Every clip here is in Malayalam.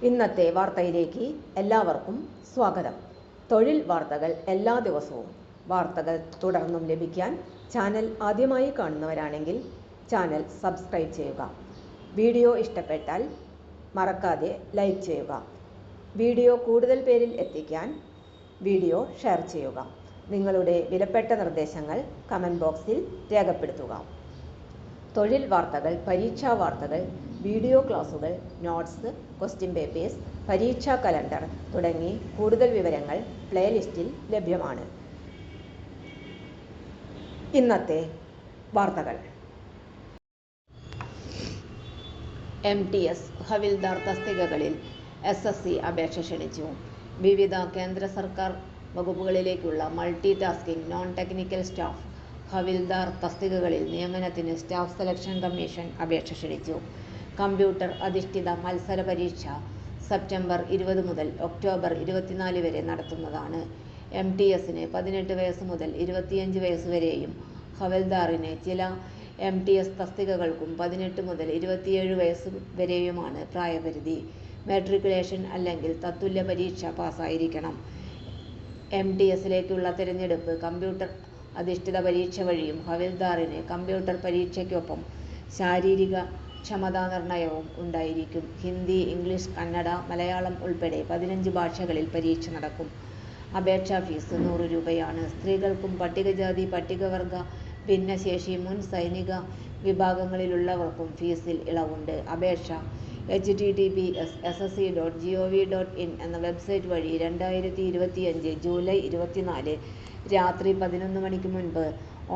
ഇന്നത്തെ വാർത്തയിലേക്ക് എല്ലാവർക്കും സ്വാഗതം. തൊഴിൽ വാർത്തകൾ എല്ലാ ദിവസവും വാർത്തകൾ തുടർന്നും ലഭിക്കാൻ ചാനൽ ആദ്യമായി കാണുന്നവരാണെങ്കിൽ ചാനൽ സബ്സ്ക്രൈബ് ചെയ്യുക. വീഡിയോ ഇഷ്ടപ്പെട്ടാൽ മറക്കാതെ ലൈക്ക് ചെയ്യുക. വീഡിയോ കൂടുതൽ പേരിൽ എത്തിക്കാൻ വീഡിയോ ഷെയർ ചെയ്യുക. നിങ്ങളുടെ വിലപ്പെട്ട നിർദ്ദേശങ്ങൾ കമൻറ്റ് ബോക്സിൽ രേഖപ്പെടുത്തുക. തൊഴിൽ വാർത്തകൾ, പരീക്ഷാ വാർത്തകൾ, വീഡിയോ ക്ലാസുകൾ, നോട്ട്സ്, ക്വസ്റ്റ്യൻ പേപ്പേഴ്സ്, പരീക്ഷാ കലണ്ടർ തുടങ്ങി കൂടുതൽ വിവരങ്ങൾ പ്ലേലിസ്റ്റിൽ ലഭ്യമാണ്. ഇന്നത്തെ വാർത്തകൾ. MTS ഹവിൽദാർ തസ്തികകളിൽ SSC അപേക്ഷ ക്ഷണിച്ചു. വിവിധ കേന്ദ്ര സർക്കാർ വകുപ്പുകളിലേക്കുള്ള multi tasking non technical staff havildar തസ്തികകളിൽ നിയമനത്തിന് സ്റ്റാഫ് സെലക്ഷൻ കമ്മീഷൻ അപേക്ഷ ക്ഷണിച്ചു. കമ്പ്യൂട്ടർ അധിഷ്ഠിത മത്സര പരീക്ഷ സെപ്റ്റംബർ 20 മുതൽ ഒക്ടോബർ 24 വരെ നടത്തുന്നതാണ്. MTSന് 18 വയസ്സ് മുതൽ 25 വയസ്സ് വരെയും ഹവൽദാറിന് ചില MTS തസ്തികകൾക്കും 18 മുതൽ 27 വയസ്സ് വരെയുമാണ് പ്രായപരിധി. മാട്രിക്കുലേഷൻ അല്ലെങ്കിൽ തത്തുല്യ പരീക്ഷ പാസ്സായിരിക്കണം. MTSലേക്കുള്ള തിരഞ്ഞെടുപ്പ് കമ്പ്യൂട്ടർ അധിഷ്ഠിത പരീക്ഷ വഴിയും ഹവിൽദാറിന് കമ്പ്യൂട്ടർ പരീക്ഷയ്ക്കൊപ്പം ശാരീരിക ക്ഷമതാ നിർണയവും ഉണ്ടായിരിക്കും. ഹിന്ദി, ഇംഗ്ലീഷ്, കന്നഡ, മലയാളം ഉൾപ്പെടെ 15 ഭാഷകളിൽ പരീക്ഷ നടക്കും. അപേക്ഷാ ഫീസ് 100 രൂപയാണ്. സ്ത്രീകൾക്കും പട്ടികജാതി, പട്ടികവർഗ, ഭിന്നശേഷി, മുൻ സൈനിക വിഭാഗങ്ങളിലുള്ളവർക്കും ഫീസിൽ ഇളവുണ്ട്. അപേക്ഷ https://ssc.gov.in എന്ന വെബ്സൈറ്റ് വഴി 2025 ജൂലൈ 24 രാത്രി 11 മണിക്ക് മുൻപ്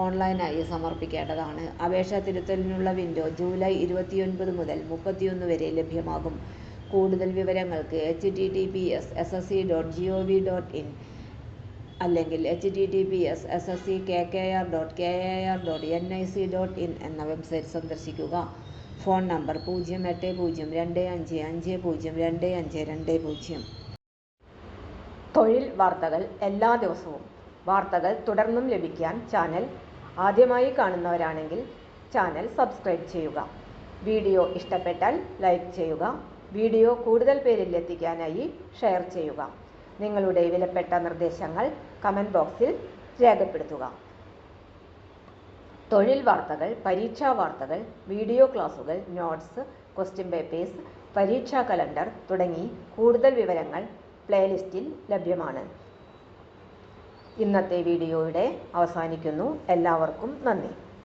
ഓൺലൈനായി സമർപ്പിക്കേണ്ടതാണ്. അപേക്ഷ തിരുത്തലിനുള്ള വിൻഡോ ജൂലൈ 29 മുതൽ 31 വരെ ലഭ്യമാകും. കൂടുതൽ വിവരങ്ങൾക്ക് https://ssc.gov.in അല്ലെങ്കിൽ https://ssc.kkr.kar.nic.in എന്ന വെബ്സൈറ്റ് സന്ദർശിക്കുക. Phone number 08025502520. തൊഴിൽ വാർത്തകൾ എല്ലാ ദിവസവും വാർത്തകൾ തുടർന്നും ലഭിക്കാൻ ചാനൽ ആദ്യമായി കാണുന്നവരാണെങ്കിൽ ചാനൽ സബ്സ്ക്രൈബ് ചെയ്യുക. വീഡിയോ ഇഷ്ടപ്പെട്ടാൽ ലൈക്ക് ചെയ്യുക. വീഡിയോ കൂടുതൽ പേരിൽ എത്തിക്കാനായി ഷെയർ ചെയ്യുക. നിങ്ങളുടെ വിലപ്പെട്ട നിർദ്ദേശങ്ങൾ കമൻറ്റ് ബോക്സിൽ രേഖപ്പെടുത്തുക. തൊഴിൽ വാർത്തകൾ, പരീക്ഷാ വാർത്തകൾ, വീഡിയോ ക്ലാസുകൾ, നോട്ട്സ്, ക്വസ്റ്റ്യൻ പേപ്പേഴ്സ്, പരീക്ഷാ കലണ്ടർ തുടങ്ങി കൂടുതൽ വിവരങ്ങൾ പ്ലേലിസ്റ്റിൽ ലഭ്യമാണ്. ഇന്നത്തെ വീഡിയോയുടെ അവസാനിക്കുന്നു. എല്ലാവർക്കും നന്ദി.